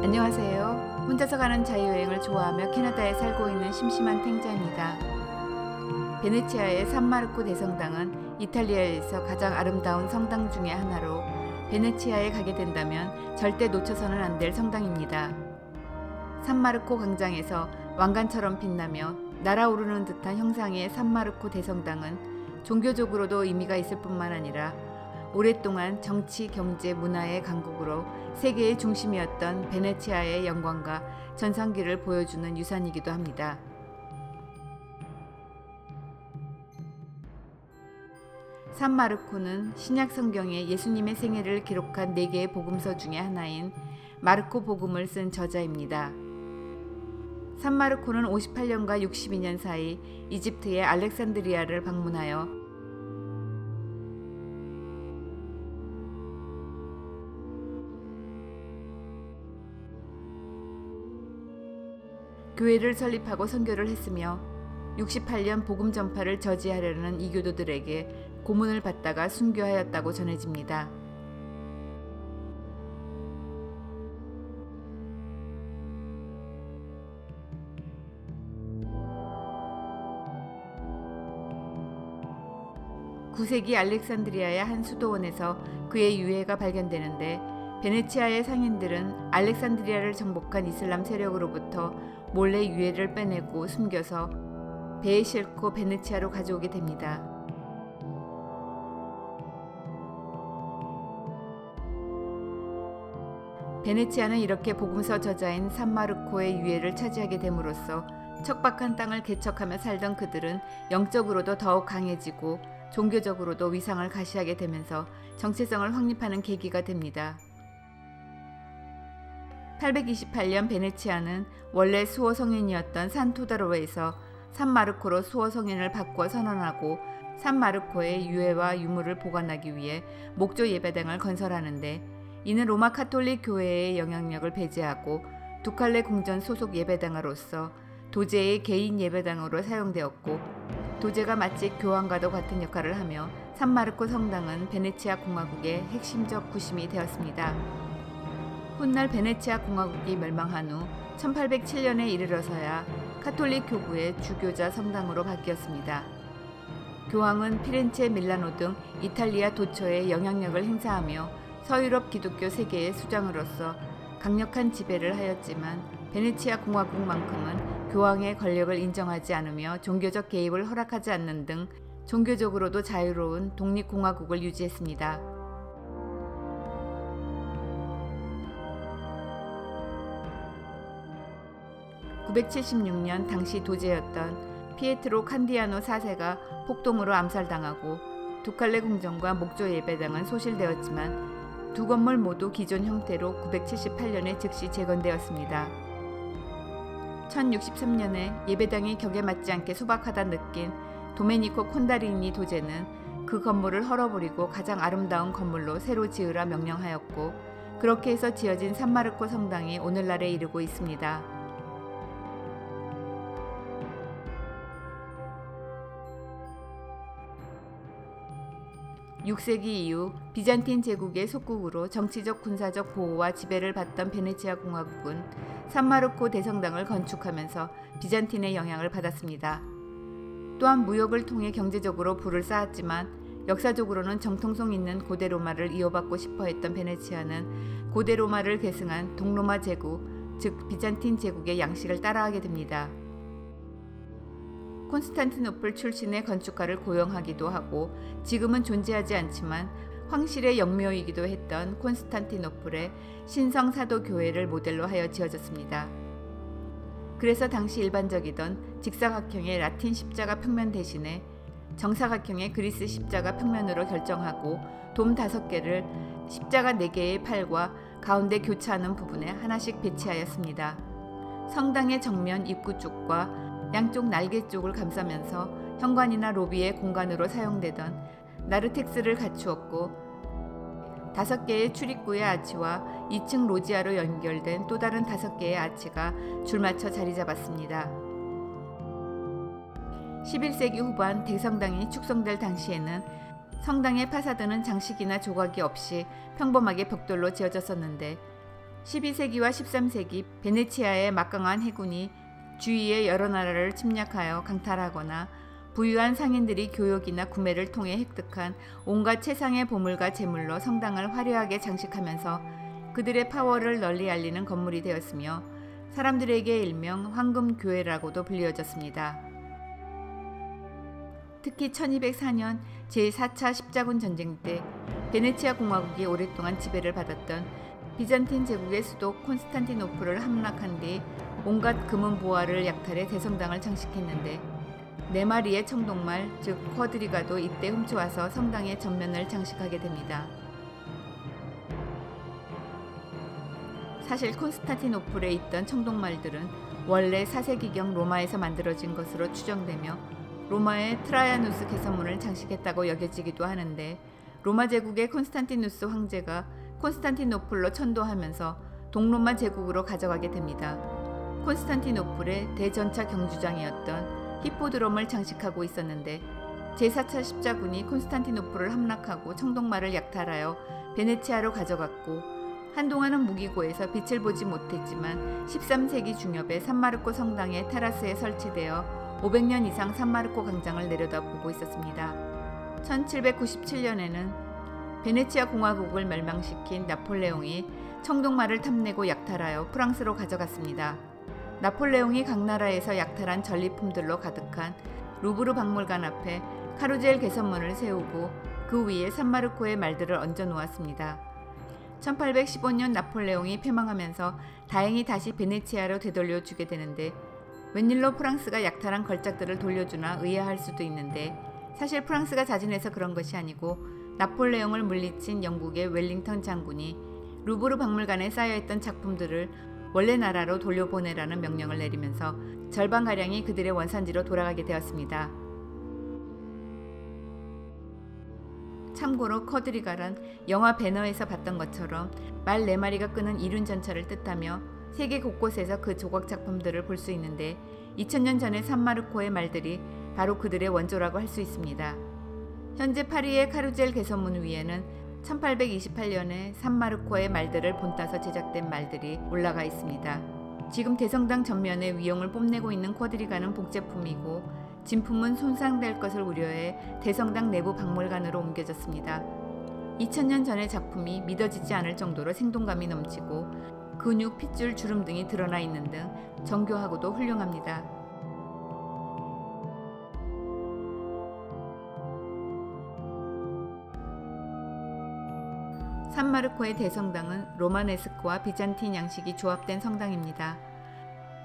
안녕하세요. 혼자서 가는 자유여행을 좋아하며 캐나다에 살고 있는 심심한 탱자입니다. 베네치아의 산마르코 대성당은 이탈리아에서 가장 아름다운 성당 중의 하나로 베네치아에 가게 된다면 절대 놓쳐서는 안 될 성당입니다. 산마르코 광장에서 왕관처럼 빛나며 날아오르는 듯한 형상의 산마르코 대성당은 종교적으로도 의미가 있을 뿐만 아니라 오랫동안 정치, 경제, 문화의 강국으로 세계의 중심이었던 베네치아의 영광과 전성기를 보여주는 유산이기도 합니다. 산마르코는 신약 성경에 예수님의 생애를 기록한 4개의 복음서 중의 하나인 마르코 복음을 쓴 저자입니다. 산마르코는 58년과 62년 사이 이집트의 알렉산드리아를 방문하여 교회를 설립하고 선교를 했으며 68년 복음 전파를 저지하려는 이교도들에게 고문을 받다가 순교하였다고 전해집니다. (9세기) 알렉산드리아의 한 수도원에서 그의 유해가 발견되는데 베네치아의 상인들은 알렉산드리아를 정복한 이슬람 세력으로부터 몰래 유해를 빼내고 숨겨서 배에 싣고 베네치아로 가져오게 됩니다. 베네치아는 이렇게 복음서 저자인 산마르코의 유해를 차지하게 됨으로써 척박한 땅을 개척하며 살던 그들은 영적으로도 더욱 강해지고 종교적으로도 위상을 가시하게 되면서 정체성을 확립하는 계기가 됩니다. 828년 베네치아는 원래 수호 성인이었던 산토다로에서 산마르코로 수호 성인을 바꿔 선언하고 산마르코의 유해와 유물을 보관하기 위해 목조 예배당을 건설하는데 이는 로마 카톨릭 교회의 영향력을 배제하고 두칼레 궁전 소속 예배당으로서 도제의 개인 예배당으로 사용되었고 도제가 마치 교황과도 같은 역할을 하며 산마르코 성당은 베네치아 공화국의 핵심적 구심이 되었습니다. 훗날 베네치아 공화국이 멸망한 후 1807년에 이르러서야 카톨릭 교구의 주교자 성당으로 바뀌었습니다. 교황은 피렌체, 밀라노 등 이탈리아 도처에 영향력을 행사하며 서유럽 기독교 세계의 수장으로서 강력한 지배를 하였지만 베네치아 공화국만큼은 교황의 권력을 인정하지 않으며 종교적 개입을 허락하지 않는 등 종교적으로도 자유로운 독립공화국을 유지했습니다. (976년) 당시 도제였던 피에트로 칸디아노 4세가 폭동으로 암살당하고 두칼레 궁전과 목조 예배당은 소실되었지만 두 건물 모두 기존 형태로 978년에 즉시 재건되었습니다. 1063년에 예배당이 격에 맞지 않게 소박하다 느낀 도메니코 콘다리니 도제는 그 건물을 헐어버리고 가장 아름다운 건물로 새로 지으라 명령하였고 그렇게 해서 지어진 산마르코 성당이 오늘날에 이르고 있습니다. 6세기 이후 비잔틴 제국의 속국으로 정치적 군사적 보호와 지배를 받던 베네치아 공화국은 산마르코 대성당을 건축하면서 비잔틴의 영향을 받았습니다. 또한 무역을 통해 경제적으로 부를 쌓았지만 역사적으로는 정통성 있는 고대 로마를 이어받고 싶어 했던 베네치아는 고대 로마를 계승한 동로마 제국, 즉 비잔틴 제국의 양식을 따라하게 됩니다. 콘스탄티노플 출신의 건축가를 고용하기도 하고 지금은 존재하지 않지만 황실의 영묘이기도 했던 콘스탄티노플의 신성사도교회를 모델로 하여 지어졌습니다. 그래서 당시 일반적이던 직사각형의 라틴 십자가 평면 대신에 정사각형의 그리스 십자가 평면으로 결정하고 돔 5개를 십자가 4개의 팔과 가운데 교차하는 부분에 하나씩 배치하였습니다. 성당의 정면 입구 쪽과 양쪽 날개 쪽을 감싸면서 현관이나 로비의 공간으로 사용되던 나르텍스를 갖추었고 5개의 출입구의 아치와 2층 로지아로 연결된 또 다른 5개의 아치가 줄맞춰 자리 잡았습니다. 11세기 후반 대성당이 축성될 당시에는 성당의 파사드는 장식이나 조각이 없이 평범하게 벽돌로 지어졌었는데 12세기와 13세기 베네치아의 막강한 해군이 주위의 여러 나라를 침략하여 강탈하거나 부유한 상인들이 교역이나 구매를 통해 획득한 온갖 최상의 보물과 재물로 성당을 화려하게 장식하면서 그들의 파워를 널리 알리는 건물이 되었으며 사람들에게 일명 황금교회라고도 불리워졌습니다. 특히 1204년 제4차 십자군 전쟁 때 베네치아 공화국이 오랫동안 지배를 받았던 비잔틴 제국의 수도 콘스탄티노플을 함락한 뒤 온갖 금은 보화를 약탈해 대성당을 장식했는데 4마리의 청동말 즉 쿼드리가도 이때 훔쳐와서 성당의 전면을 장식하게 됩니다. 사실 콘스탄티노플에 있던 청동말들은 원래 4세기경 로마에서 만들어진 것으로 추정되며 로마의 트라야누스 개선문을 장식했다고 여겨지기도 하는데 로마 제국의 콘스탄티누스 황제가 콘스탄티노플로 천도하면서 동로마 제국으로 가져가게 됩니다. 콘스탄티노플의 대전차 경주장이었던 히포드롬을 장식하고 있었는데 제4차 십자군이 콘스탄티노플을 함락하고 청동말을 약탈하여 베네치아로 가져갔고 한동안은 무기고에서 빛을 보지 못했지만 13세기 중엽에 산마르코 성당의 테라스에 설치되어 500년 이상 산마르코 광장을 내려다보고 있었습니다. 1797년에는 베네치아 공화국을 멸망시킨 나폴레옹이 청동말을 탐내고 약탈하여 프랑스로 가져갔습니다. 나폴레옹이 각 나라에서 약탈한 전리품들로 가득한 루브르 박물관 앞에 카루젤 개선문을 세우고 그 위에 산마르코의 말들을 얹어 놓았습니다. 1815년 나폴레옹이 패망하면서 다행히 다시 베네치아로 되돌려주게 되는데 웬일로 프랑스가 약탈한 걸작들을 돌려주나 의아할 수도 있는데 사실 프랑스가 자진해서 그런 것이 아니고 나폴레옹을 물리친 영국의 웰링턴 장군이 루브르 박물관에 쌓여있던 작품들을 원래 나라로 돌려보내라는 명령을 내리면서 절반가량이 그들의 원산지로 돌아가게 되었습니다. 참고로 쿼드리가란 영화 배너에서 봤던 것처럼 말 4마리가 끄는 이륜전차를 뜻하며 세계 곳곳에서 그 조각 작품들을 볼 수 있는데 2000년 전의 산마르코의 말들이 바로 그들의 원조라고 할 수 있습니다. 현재 파리의 카루젤 개선문 위에는 1828년에 산마르코의 말들을 본따서 제작된 말들이 올라가 있습니다. 지금 대성당 전면에 위용을 뽐내고 있는 쿼드리가는 복제품이고 진품은 손상될 것을 우려해 대성당 내부 박물관으로 옮겨졌습니다. 2000년 전의 작품이 믿어지지 않을 정도로 생동감이 넘치고 근육, 핏줄, 주름 등이 드러나 있는 등 정교하고도 훌륭합니다. 산마르코의 대성당은 로마네스크와 비잔틴 양식이 조합된 성당입니다.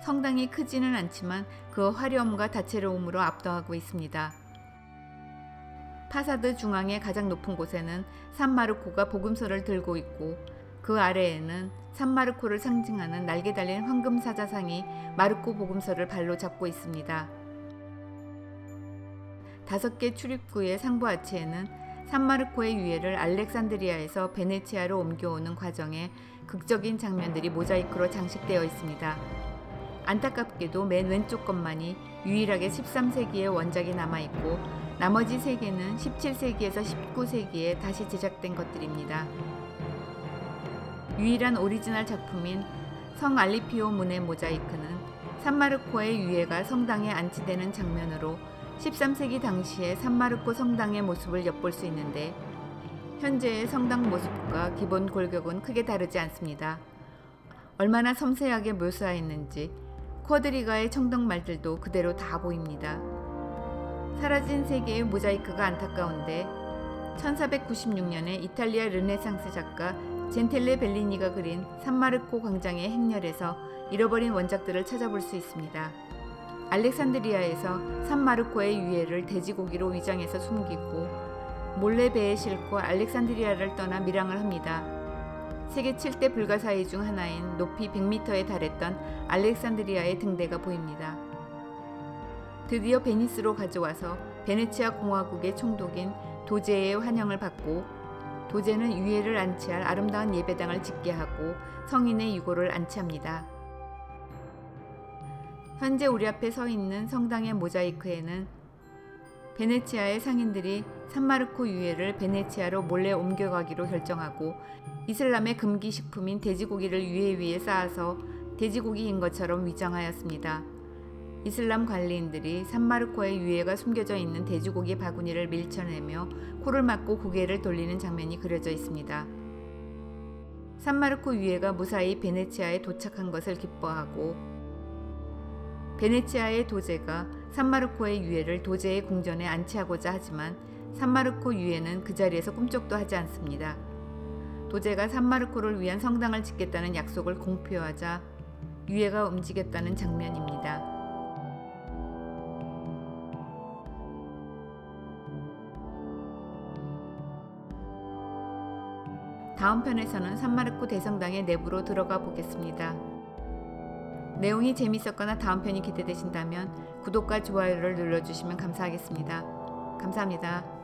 성당이 크지는 않지만 그 화려함과 다채로움으로 압도하고 있습니다. 파사드 중앙의 가장 높은 곳에는 산마르코가 복음서를 들고 있고 그 아래에는 산마르코를 상징하는 날개 달린 황금 사자상이 마르코 복음서를 발로 잡고 있습니다. 5개 출입구의 상부 아치에는 산마르코의 유해를 알렉산드리아에서 베네치아로 옮겨오는 과정에 극적인 장면들이 모자이크로 장식되어 있습니다. 안타깝게도 맨 왼쪽 것만이 유일하게 13세기의 원작이 남아있고 나머지 3개는 17세기에서 19세기에 다시 제작된 것들입니다. 유일한 오리지널 작품인 성 알리피오 문의 모자이크는 산마르코의 유해가 성당에 안치되는 장면으로 13세기 당시의 산마르코 성당의 모습을 엿볼 수 있는데 현재의 성당 모습과 기본 골격은 크게 다르지 않습니다. 얼마나 섬세하게 묘사했는지 쿼드리가의 청동말들도 그대로 다 보입니다. 사라진 세계의 모자이크가 안타까운데 1496년에 이탈리아 르네상스 작가 젠텔레 벨리니가 그린 산마르코 광장의 행렬에서 잃어버린 원작들을 찾아볼 수 있습니다. 알렉산드리아에서 산마르코의 유해를 돼지고기로 위장해서 숨기고 몰래 배에 싣고 알렉산드리아를 떠나 밀항을 합니다. 세계 7대 불가사의 중 하나인 높이 100m에 달했던 알렉산드리아의 등대가 보입니다. 드디어 베니스로 가져와서 베네치아 공화국의 총독인 도제의 환영을 받고 도제는 유해를 안치할 아름다운 예배당을 짓게 하고 성인의 유고를 안치합니다. 현재 우리 앞에 서 있는 성당의 모자이크에는 베네치아의 상인들이 산마르코 유해를 베네치아로 몰래 옮겨가기로 결정하고 이슬람의 금기 식품인 돼지고기를 유해 위에 쌓아서 돼지고기인 것처럼 위장하였습니다. 이슬람 관리인들이 산마르코의 유해가 숨겨져 있는 돼지고기 바구니를 밀쳐내며 코를 막고 고개를 돌리는 장면이 그려져 있습니다. 산마르코 유해가 무사히 베네치아에 도착한 것을 기뻐하고 베네치아의 도제가 산마르코의 유해를 도제의 궁전에 안치하고자 하지만 산마르코 유해는 그 자리에서 꿈쩍도 하지 않습니다. 도제가 산마르코를 위한 성당을 짓겠다는 약속을 공표하자 유해가 움직였다는 장면입니다. 다음 편에서는 산마르코 대성당의 내부로 들어가 보겠습니다. 내용이 재밌었거나 다음 편이 기대되신다면 구독과 좋아요를 눌러주시면 감사하겠습니다. 감사합니다.